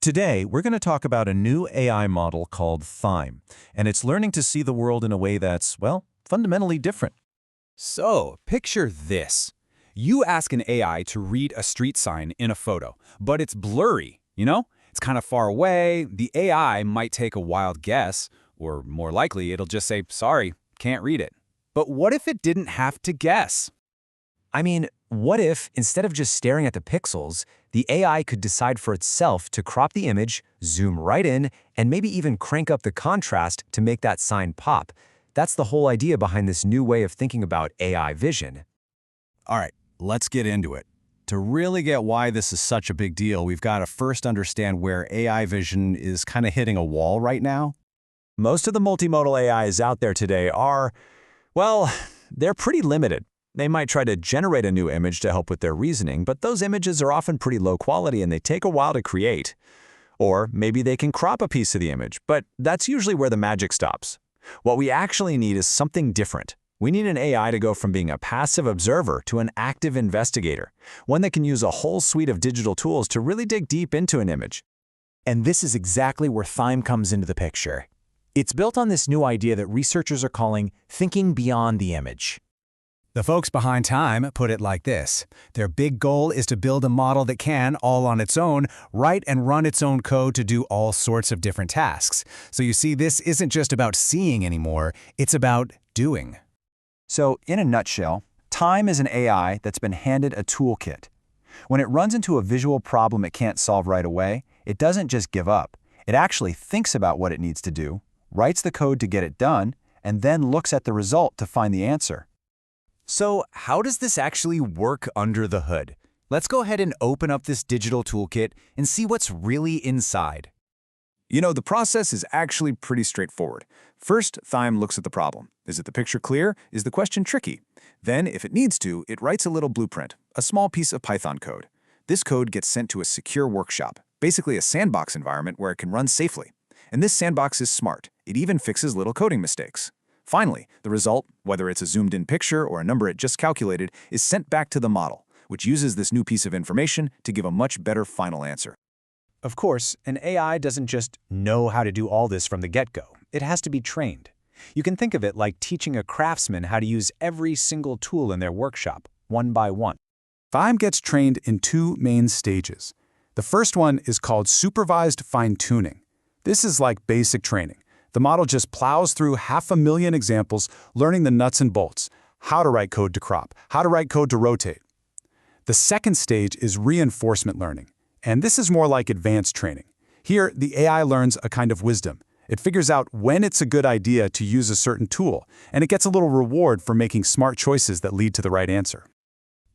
Today, we're going to talk about a new AI model called Thyme, and it's learning to see the world in a way that's, well, fundamentally different. So, picture this. You ask an AI to read a street sign in a photo, but it's blurry, It's kind of far away. The AI might take a wild guess, or more likely, it'll just say, sorry, can't read it. But what if it didn't have to guess? I mean, what if, instead of just staring at the pixels, the AI could decide for itself to crop the image, zoom right in, and maybe even crank up the contrast to make that sign pop? That's the whole idea behind this new way of thinking about AI vision. All right, let's get into it. To really get why this is such a big deal, we've got to first understand where AI vision is kind of hitting a wall right now. Most of the multimodal AIs out there today are, well, they're pretty limited. They might try to generate a new image to help with their reasoning, but those images are often pretty low quality and they take a while to create. Or maybe they can crop a piece of the image, but that's usually where the magic stops. What we actually need is something different. We need an AI to go from being a passive observer to an active investigator, one that can use a whole suite of digital tools to really dig deep into an image. And this is exactly where Thyme comes into the picture. It's built on this new idea that researchers are calling thinking beyond the image. The folks behind Thyme put it like this. Their big goal is to build a model that can, all on its own, write and run its own code to do all sorts of different tasks. So you see, this isn't just about seeing anymore, it's about doing. So, in a nutshell, Thyme is an AI that's been handed a toolkit. When it runs into a visual problem it can't solve right away, it doesn't just give up. It actually thinks about what it needs to do, writes the code to get it done, and then looks at the result to find the answer. So how does this actually work under the hood? Let's go ahead and open up this digital toolkit and see what's really inside. The process is actually pretty straightforward. First, Thyme looks at the problem. Is it the picture clear? Is the question tricky? Then, if it needs to, it writes a little blueprint, a small piece of Python code. This code gets sent to a secure workshop, basically a sandbox environment where it can run safely. And this sandbox is smart. It even fixes little coding mistakes. Finally, the result, whether it's a zoomed-in picture or a number it just calculated, is sent back to the model, which uses this new piece of information to give a much better final answer. Of course, an AI doesn't just know how to do all this from the get-go. It has to be trained. You can think of it like teaching a craftsman how to use every single tool in their workshop, one by one. Thyme gets trained in two main stages. The first one is called supervised fine-tuning. This is like basic training. The model just plows through 500,000 examples, learning the nuts and bolts, how to write code to crop, how to write code to rotate. The second stage is reinforcement learning, and this is more like advanced training. Here, the AI learns a kind of wisdom. It figures out when it's a good idea to use a certain tool, and it gets a little reward for making smart choices that lead to the right answer.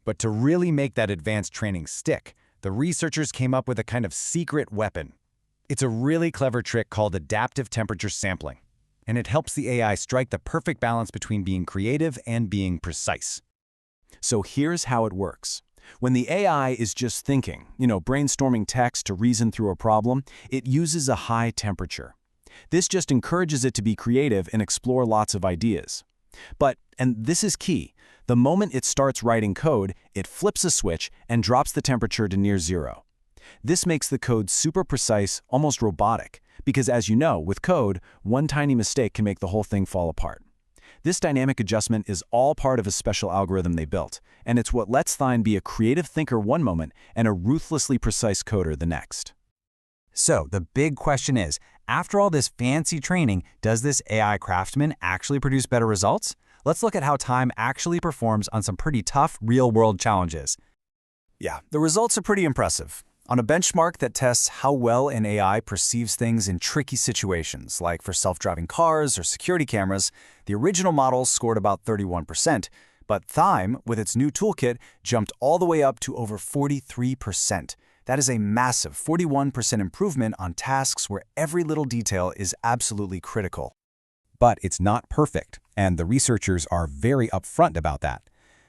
But to really make that advanced training stick, the researchers came up with a kind of secret weapon. It's a really clever trick called adaptive temperature sampling, and it helps the AI strike the perfect balance between being creative and being precise. So here's how it works. When the AI is just thinking, brainstorming text to reason through a problem, it uses a high temperature. This just encourages it to be creative and explore lots of ideas. But, and this is key, the moment it starts writing code, it flips a switch and drops the temperature to near zero. This makes the code super precise, almost robotic, because as you know, with code, one tiny mistake can make the whole thing fall apart. This dynamic adjustment is all part of a special algorithm they built, and it's what lets Thyme be a creative thinker one moment and a ruthlessly precise coder the next. So the big question is, after all this fancy training, does this AI craftsman actually produce better results? Let's look at how Thyme actually performs on some pretty tough real-world challenges. Yeah, the results are pretty impressive. On a benchmark that tests how well an AI perceives things in tricky situations, like for self-driving cars or security cameras, the original model scored about 31%, but Thyme, with its new toolkit, jumped all the way up to over 43%. That is a massive 41% improvement on tasks where every little detail is absolutely critical. But it's not perfect, and the researchers are very upfront about that.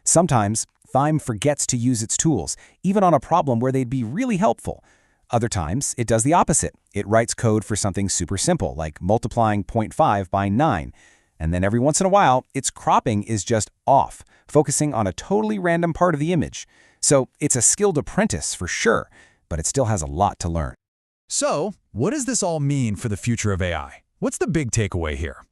Sometimes, Thyme forgets to use its tools, even on a problem where they'd be really helpful. Other times, it does the opposite. It writes code for something super simple, like multiplying 0.5 by 9. And then every once in a while, its cropping is just off, focusing on a totally random part of the image. So it's a skilled apprentice for sure, but it still has a lot to learn. So, what does this all mean for the future of AI? What's the big takeaway here?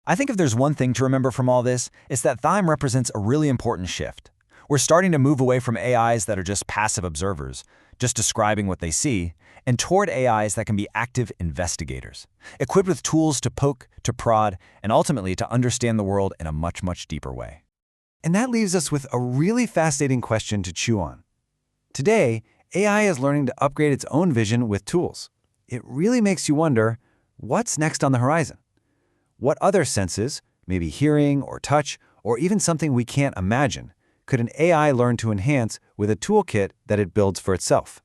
I think if there's one thing to remember from all this, it's that Thyme represents a really important shift. We're starting to move away from AIs that are just passive observers, just describing what they see, and toward AIs that can be active investigators, equipped with tools to poke, to prod, and ultimately to understand the world in a much, much deeper way. And that leaves us with a really fascinating question to chew on. Today, AI is learning to upgrade its own vision with tools. It really makes you wonder, what's next on the horizon? What other senses, maybe hearing or touch, or even something we can't imagine, could an AI learn to enhance with a toolkit that it builds for itself?